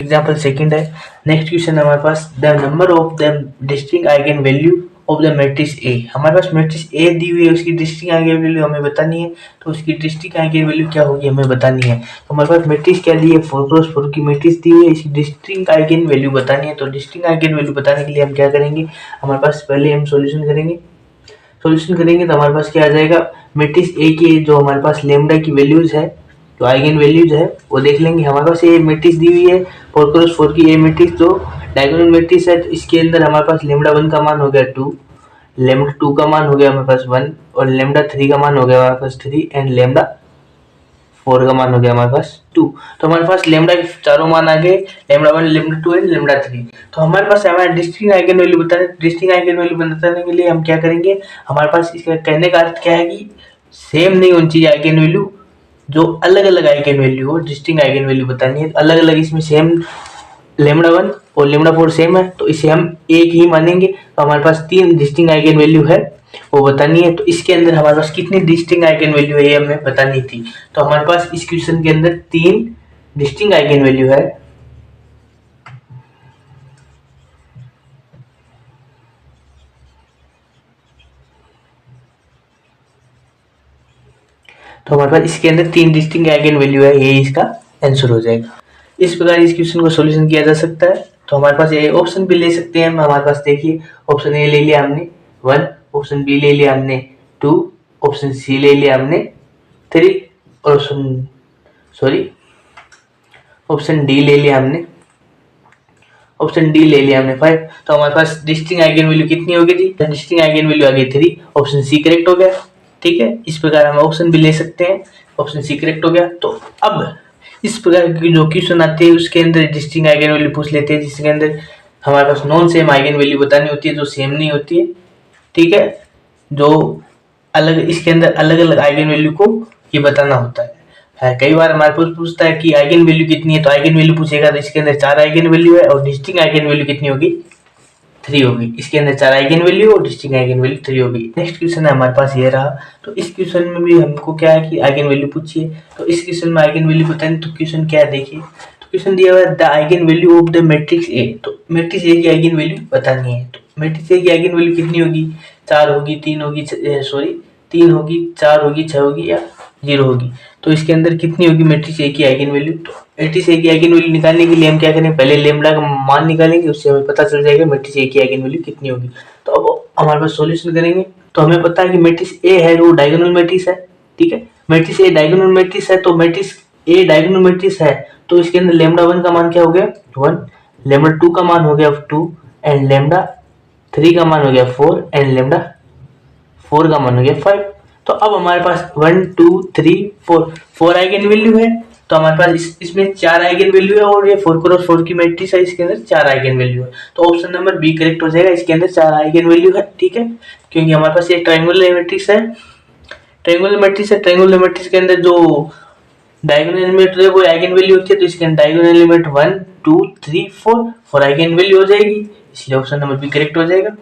Example second है। Next question हमारे पास the number of the distinct eigen value of the matrix A. हमारे पास मैट्रिक्स ए दी हुई है, उसकी डिस्टिंक्ट आइगन वैल्यू हमें बतानी है, तो उसकी डिस्टिंक्ट आइगन वैल्यू क्या होगी हमें बतानी है। तो हमारे पास मैट्रिक्स क्या दी है, 4x4 की मैट्रिक्स दी हुई है, इसकी डिस्टिंक्ट आइगन वैल्यू बतानी है। तो डिस्टिंक्ट आइगन वैल्यू बताने के लिए हम क्या करेंगे, हमारे पास पहले हम सॉल्यूशन करेंगे तो हमारे पास क्या आ जाएगा, मैट्रिक्स ए की जो हमारे पास लेमडा की वैल्यूज है, जो आइगन वैल्यूज है वो देख लेंगे। हमारे पास ये मैट्रिक्स दी हुई है 4x4 की, ये मैट्रिक्स जो डायगोनल मैट्रिक्स है, तो इसके अंदर हमारे पास लेमडा 1 का मान हो गया 2, लेमडा 2 का मान हो गया हमारे पास 1, और लेमडा 3 का मान हो गया हमारे पास 3, एंड लेमडा 4 का मान हो गया हमारे पास 2। तो हमारे पास लेमडा के चारों मान आ गए, लेमडा 1, लेमडा 2 एंड लेमडा 3। तो हमारे पास हमारा डिस्टिंक्ट आइगन वैल्यू बताने, डिस्टिंक्ट आइगन वैल्यू बताने के लिए हम क्या करेंगे, हमारे पास इसका कहने का अर्थ क्या है कि सेम नहीं होनी चाहिए आइगन वैल्यू, जो अलग अलग आइगन वैल्यू हो, डिस्टिंक्ट आइगन वैल्यू बतानी है। अलग अलग इसमें सेम लेमडा 1 और लेमडा 4 सेम है, तो इसे हम एक ही मानेंगे। तो हमारे पास 3 डिस्टिंक्ट आइगन वैल्यू है वो बतानी है। तो इसके अंदर हमारे पास कितनी डिस्टिंक्ट आइगन वैल्यू है ये हमें बतानी थी। तो हमारे पास इस क्वेश्चन के अंदर 3 डिस्टिंक्ट आइगन वैल्यू है। तो हमारे पास इसके अंदर 3 डिस्टिंक्ट आइगन वैल्यू है, ये इसका आंसर हो जाएगा। इस प्रकार इस क्वेश्चन को सॉल्यूशन किया जा सकता है। तो हमारे पास ये ऑप्शन भी ले सकते हैं हम। हमारे पास देखिए ऑप्शन ए ले लिया हमने 1, ऑप्शन बी ले लिया हमने 2, ऑप्शन सी ले लिया हमने 3, और ऑप्शन डी ले लिया हमने 5। तो हमारे पास डिस्टिंक्ट आइगन वैल्यू कितनी होगी जी, डिस्टिंक्ट आइगन वैल्यू आ गई 3, ऑप्शन सी करेक्ट हो गया। ठीक है, इस प्रकार हम ऑप्शन भी ले सकते हैं, ऑप्शन सी करेक्ट हो गया। तो अब इस प्रकार की जो क्वेश्चन आते हैं उसके अंदर डिस्टिंक्ट आइगन वैल्यू पूछ लेते हैं, जिसके अंदर हमारे पास नॉन सेम आइगन वैल्यू बतानी होती है, जो सेम नहीं होती है। ठीक है, जो अलग, इसके अंदर अलग अलग आइगन वैल्यू को ये बताना होता है। कई बार हमारे पास पूछता है कि आइगन वैल्यू कितनी है, तो आइगन वैल्यू पूछेगा तो इसके अंदर 4 आइगन वैल्यू है, और डिस्टिंक्ट आइगन वैल्यू कितनी होगी, 3 होगी। इसके अंदर 4 आइगन वैल्यू और डिस्टिंक्ट आइगन वैल्यू 3 होगी। नेक्स्ट क्वेश्चन है हमारे पास ये रहा। तो इस क्वेश्चन में भी हमको क्या है कि आइगन वैल्यू पूछिए। तो इस क्वेश्चन में आइगन वैल्यू बतानी, तो क्वेश्चन क्या है देखिए, तो क्वेश्चन दिया हुआ है the eigen value of the matrix A. तो मैट्रिक्स ए की आइगन वैल्यू बतानी है। तो मैट्रिक्स ए की आइगन वैल्यू कितनी होगी, 4 होगी, 3 होगी, 3 होगी, 4 होगी, 6 होगी या 0 होगी। तो इसके अंदर कितनी होगी मैट्रिक्स ए की आइगन वैल्यू। तो मैट्रिक्स ए की आइगन वैल्यू निकालने के लिए हम क्या करें, पहले लेमडा का मान निकालेंगे, उससे हमें पता चल जाएगा मैट्रिक्स ए की आइगन वैल्यू कितनी होगी। तो अब हमारे पास सॉल्यूशन करेंगे। तो हमें पता है कि मैट्रिक्स ए है वो डायगोनल मैट्रिक्स है। ठीक है, मैट्रिक्स ए डायगोनल मैट्रिक्स है, तो मैट्रिक्स ए डायगोनल मैट्रिक्स है, तो इसके अंदर लेमडा 1 का मान क्या हो गया 1, लेमडा 2 का मान हो गया 2, एंड लेमडा 3 का मान हो गया 4, एंड लेमडा 4 का मान हो गया 5। तो अब हमारे पास 1 2 3 4 आइगन वैल्यू है। तो हमारे पास इसमें 4 आइगन वैल्यू है, और ये 4x4 की मैट्रिक्स है, इसके अंदर 4 आइगन वैल्यू है। तो ऑप्शन नंबर बी करेक्ट हो जाएगा, इसके अंदर 4 आइगन वैल्यू है। ठीक है, क्योंकि हमारे पास ये ट्रायंगुलर मैट्रिक्स है, ट्रायंगुलर मैट्रिक्स के अंदर जो डायगोनल एलिमेंट है वो आइगन वैल्यू होती है। तो इसके अंदर डायगोनल एलिमेंट 1 2 3 4 आइगन वैल्यू हो जाएगी, इसलिए ऑप्शन नंबर बी करेक्ट हो जाएगा।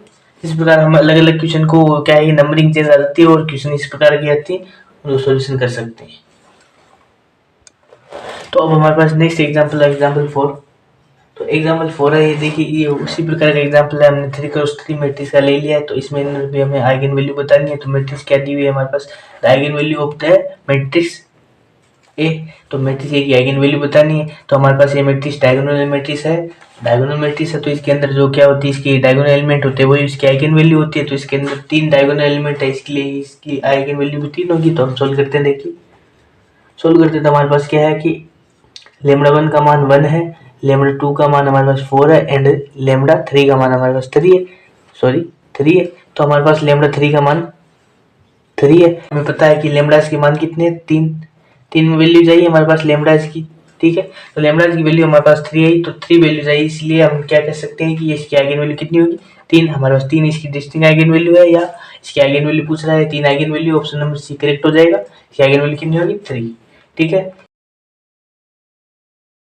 इस प्रकार हम अलग अलग क्वेश्चन को क्या है नंबरिंग चेंज आ जाती है, और क्वेश्चन इस प्रकार की आती है, और सॉल्यूशन कर सकते हैं। तो अब हमारे पास नेक्स्ट एग्जांपल है एग्जांपल 4। तो एग्जांपल 4 है, ये देखिए ये उसी प्रकार का एग्जांपल है, हमने 3x3 मैट्रिक्स का ले लिया है। तो इसमें भी हमें आइगन वैल्यू बतानी है। तो मैट्रिक्स क्या दी हुई है हमारे पास, the eigen value of the matrix A. तो मैट्रिक्स ए की आइगन वैल्यू बतानी है। तो हमारे पास ये मैट्रिक्स डायगोनल मैट्रिक्स है, तो इसके अंदर जो क्या होती है, इसकी डायगोनल एलिमेंट होते हैं, वही इसकी आइगन वैल्यू होती है। तो इसके अंदर 3 डायगोनल एलिमेंट है, इसके लिए इसकी आइगन वैल्यू भी 3 होगी। तो हम सोल्व करते हैं, देखिए सोल्व करते हैं। तो हमारे पास क्या है कि लेमडा 1 का मान 1 है, लेमडा 2 का मान हमारे पास 4 है, एंड लेमडा 3 का मान हमारे पास 3 है। तो हमारे पास लेमडा 3 का मान 3 है। हमें पता है कि लेमडा की मान कितने हैं, 3 वैल्यू चाहिए हमारे पास लेमडा की। ठीक है, तो लेमडा की वैल्यू हमारे पास 3 आई, तो 3 वैल्यू चाहिए, इसलिए हम क्या कह सकते हैं कि इसकी आइगन वैल्यू कितनी होगी 3। हमारे पास 3 इसकी डिस्टिंक्ट आइगन वैल्यू है, या इसकी आइगन वैल्यू पूछ रहा है 3 eigenvalue, option number C correct हो जाएगा। इसकी आइगन वैल्यू कितनी होगी 3। ठीक है।